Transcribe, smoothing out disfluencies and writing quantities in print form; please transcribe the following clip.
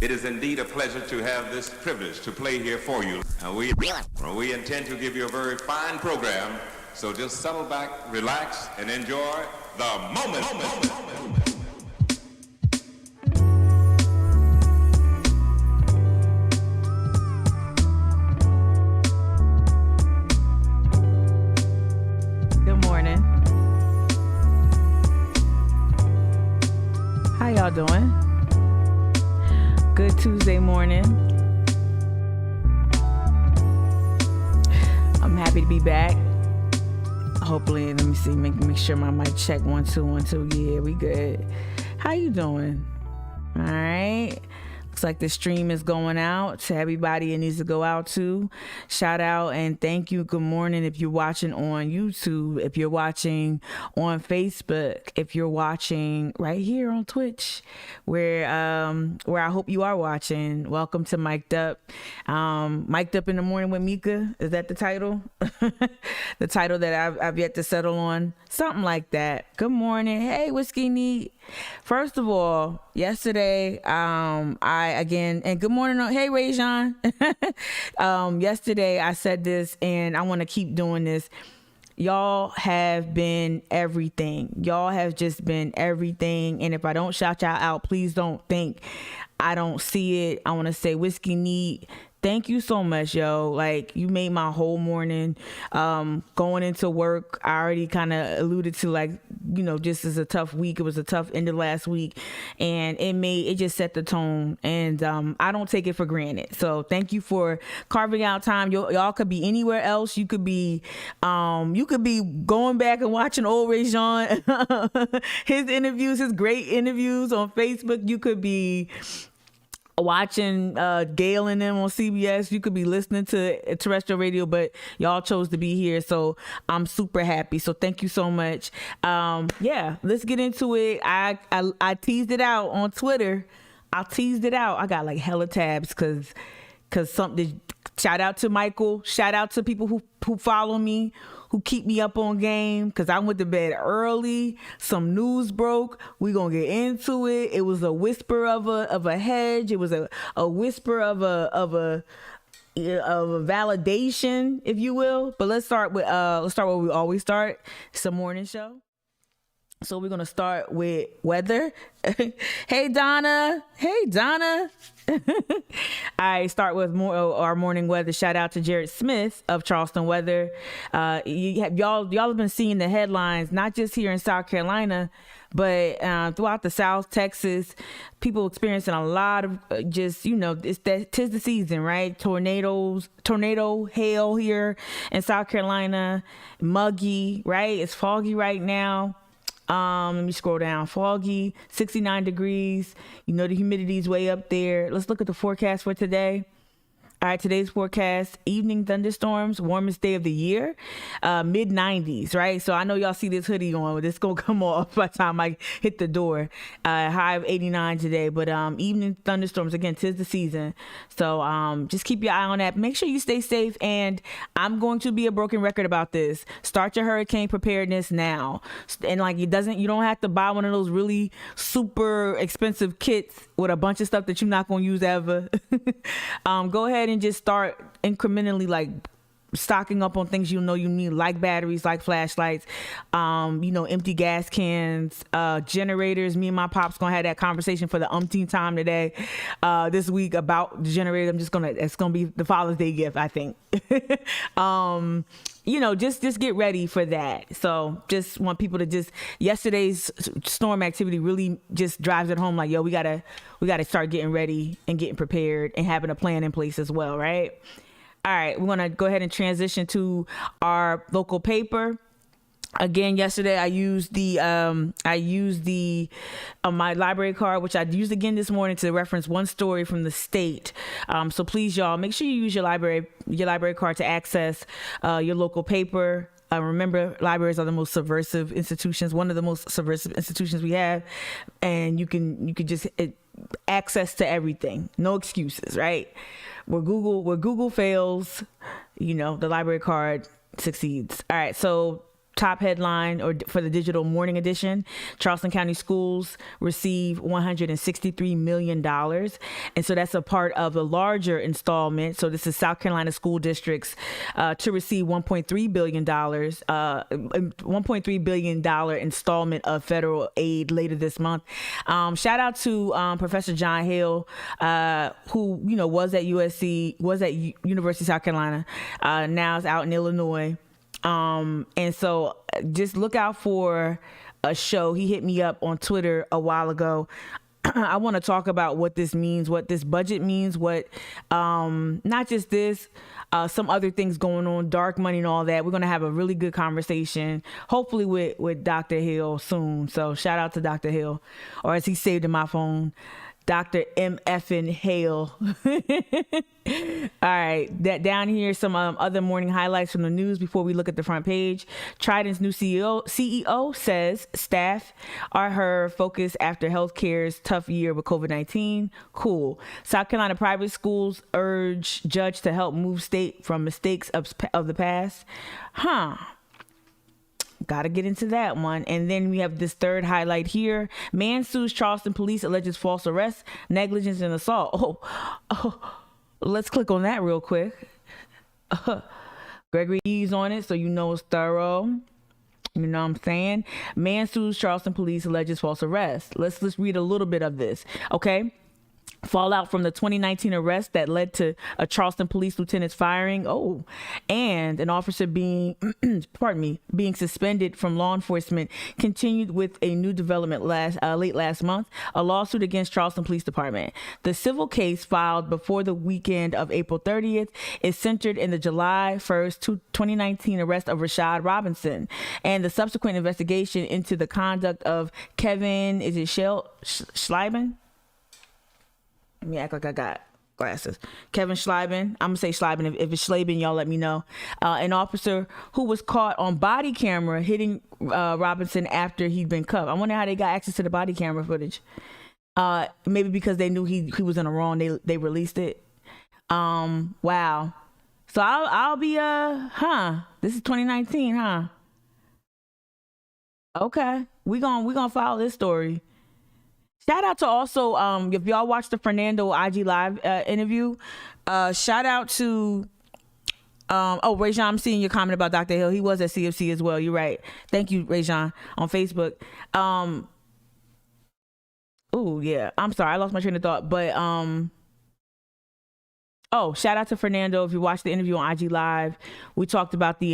It is indeed a pleasure to have this privilege to play here for you. We intend to give you a very fine program, so just settle back, relax, and enjoy the moment. Good morning. How y'all doing? Good Tuesday morning. I'm happy to be back. Hopefully, let me see, make sure my mic check 1 2 1 2. Yeah, we good. How you doing? All right. Looks like the stream is going out to everybody it needs to go out to. Shout out and thank you. Good morning if you're watching on YouTube, if you're watching on Facebook, if you're watching right here on Twitch, where I hope you are watching. Welcome to Mic'd Up. Mic'd Up in the Morning with Mika. Is that the title? The title that I've yet to settle on. Something like that. Good morning. Hey, Whiskey Neat. First of all, yesterday, and good morning. Hey, Rajon. Yesterday I said this and I want to keep doing this. Y'all have been everything. Y'all have just been everything. And if I don't shout y'all out, please don't think I don't see it. I want to say Whiskey Neat. Thank you so much, yo. Like, you made my whole morning. Going into work, I already kind of alluded to, like, you know, just as a tough week. It was a tough end of last week, and it just set the tone. And I don't take it for granted. So thank you for carving out time. Y'all could be anywhere else. You could be going back and watching old Rajon, his interviews, his great interviews on Facebook. You could be watching Gail and them on CBS. You could be listening to terrestrial radio, but y'all chose to be here, so I'm super happy. So thank you so much. Yeah, let's get into it. I teased it out on Twitter. I teased it out. I got like hella tabs because something. Shout out to Michael. Shout out to people who follow me, who keep me up on game, because I went to bed early. Some news broke. We're going to get into it. It was a whisper of a hedge. It was a whisper of a validation, if you will. But let's start where we always start. It's a morning show. So we're going to start with weather. Hey, Donna. All right, start with our morning weather. Shout out to Jared Smith of Charleston Weather. Y'all have been seeing the headlines, not just here in South Carolina, but throughout the South, Texas. People experiencing a lot of tis the season, right? Tornado hail here in South Carolina, muggy, right? It's foggy right now. Let me scroll down. Foggy, 69 degrees. You know, the humidity is way up there. Let's look at the forecast for today. All right, today's forecast, evening thunderstorms, warmest day of the year, mid 90s, right? So I know y'all see this hoodie on, but it's going to come off by the time I hit the door. High of 89 today, but evening thunderstorms, again, 'tis the season. So just keep your eye on that. Make sure you stay safe, and I'm going to be a broken record about this. Start your hurricane preparedness now. And like you don't have to buy one of those really super expensive kits with a bunch of stuff that you're not going to use ever. Go ahead and just start incrementally, like stocking up on things you know you need, like batteries, like flashlights, empty gas cans, generators. Me and my pop's gonna have that conversation for the umpteenth time today, this week, about the generator. It's gonna be the Father's Day gift, I think. Just get ready for that. So just want people to yesterday's storm activity really just drives it home, like, yo, we gotta start getting ready and getting prepared and having a plan in place as well, right? All right, we're gonna go ahead and transition to our local paper. Again, yesterday I used my library card, which I used again this morning to reference one story from the state. So please, y'all, make sure you use your library card to access your local paper. Remember, libraries are the most subversive institutions, one of the most subversive institutions we have, and you can just access to everything, no excuses, right? Where Google fails, the library card succeeds. All right, so top headline or for the digital morning edition, Charleston County schools receive $163 million. And so that's a part of a larger installment. So this is South Carolina school districts to receive $1.3 billion, $1.3 billion installment of federal aid later this month. Shout out to Professor John Hale, who, was at USC, was at University of South Carolina, now is out in Illinois. And so just look out for a show. He hit me up on Twitter a while ago. I want to talk about what this means, what this budget means, what, not just this, some other things going on, dark money and all that. We're going to have a really good conversation, hopefully with Dr. Hill soon. So shout out to Dr. Hill, or as he saved in my phone, Dr. M. Effin Hale. All right, that down here, some other morning highlights from the news before we look at the front page. Trident's new CEO says staff are her focus after healthcare's tough year with COVID-19. Cool. South Carolina private schools urge judge to help move state from mistakes of the past. Got to get into that one. And then we have this third highlight here. Man sues Charleston police, alleges false arrest, negligence, and assault. Let's click on that real quick. Gregory E's on it, so it's thorough. You know what I'm saying? Man sues Charleston police, alleges false arrest. Let's read a little bit of this, okay? Fallout from the 2019 arrest that led to a Charleston police lieutenant's firing. And an officer being suspended from law enforcement continued with a new development late last month, a lawsuit against Charleston Police Department. The civil case filed before the weekend of April 30th is centered in the July 1st, 2019 arrest of Rashad Robinson and the subsequent investigation into the conduct of Kevin, Schleiben? Let me act like I got glasses. Kevin Schleiben. I'm going to say Schleiben. If it's Schleiben, y'all let me know. An officer who was caught on body camera hitting Robinson after he'd been cuffed. I wonder how they got access to the body camera footage. Maybe because they knew he was in the wrong. They released it. Wow. So I'll be, this is 2019, huh? Okay. We gonna follow this story. Shout out to also, if y'all watched the Fernando IG Live interview, shout out to, Rajon, I'm seeing your comment about Dr. Hill. He was at CFC as well. You're right. Thank you, Rajon, on Facebook. Yeah. I'm sorry. I lost my train of thought. But, shout out to Fernando. If you watched the interview on IG Live, we talked about the